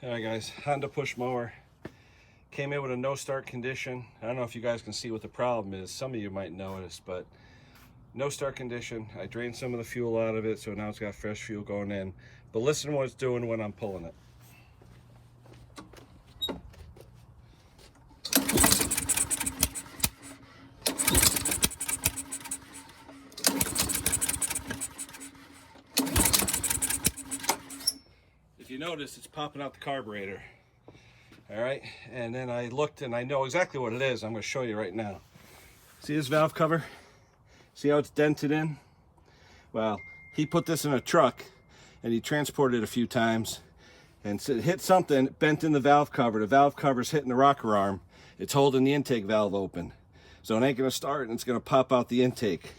All right guys, Honda push mower. Came in with a no start condition. I don't know if you guys can see what the problem is. Some of you might notice, but no start condition. I drained some of the fuel out of it, so now it's got fresh fuel going in. But listen to what it's doing when I'm pulling it. If you notice, it's popping out the carburetor. All right, and then I looked and I know exactly what it is. I'm going to show you right now. See this valve cover? See how it's dented in? Well, he put this in a truck and he transported it a few times, and so it hit something, bent in the valve cover. The valve cover's hitting the rocker arm. It's holding the intake valve open. So it ain't going to start and it's going to pop out the intake.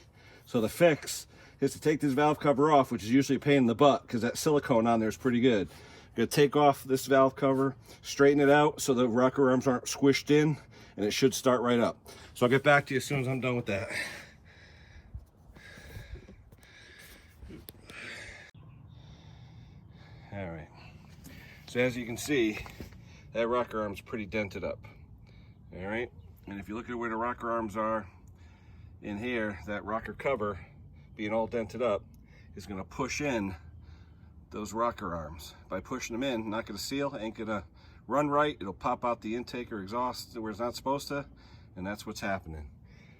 So the fix is to take this valve cover off, which is usually a pain in the butt because that silicone on there is pretty good. Gonna take off this valve cover, straighten it out so the rocker arms aren't squished in, and it should start right up. So I'll get back to you as soon as I'm done with that. All right, so as you can see, that rocker arm's pretty dented up. All right, and if you look at where the rocker arms are in here, that rocker cover being all dented up is gonna push in those rocker arms. By pushing them in, not gonna seal, ain't gonna run right, it'll pop out the intake or exhaust where it's not supposed to, and that's what's happening.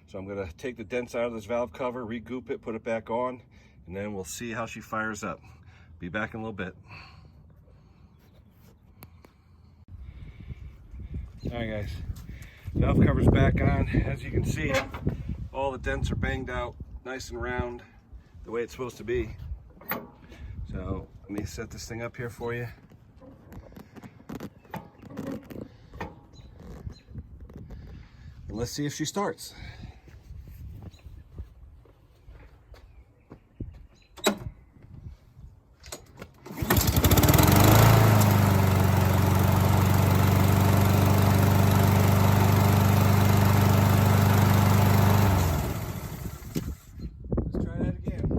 So I'm gonna take the dents out of this valve cover, re-goop it, put it back on, and then we'll see how she fires up. Be back in a little bit. All right guys, valve cover's back on. As you can see, all the dents are banged out, nice and round, the way it's supposed to be. So let me set this thing up here for you. And let's see if she starts. Let's try that again.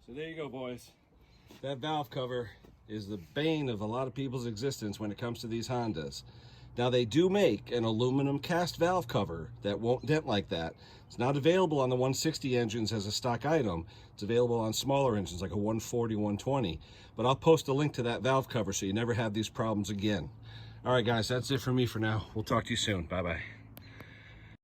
There you go, boys. That valve cover is the bane of a lot of people's existence when it comes to these Hondas. Now, they do make an aluminum cast valve cover that won't dent like that. It's not available on the 160 engines as a stock item. It's available on smaller engines like a 140, 120. But I'll post a link to that valve cover so you never have these problems again. All right, guys, that's it for me for now. We'll talk to you soon. Bye-bye.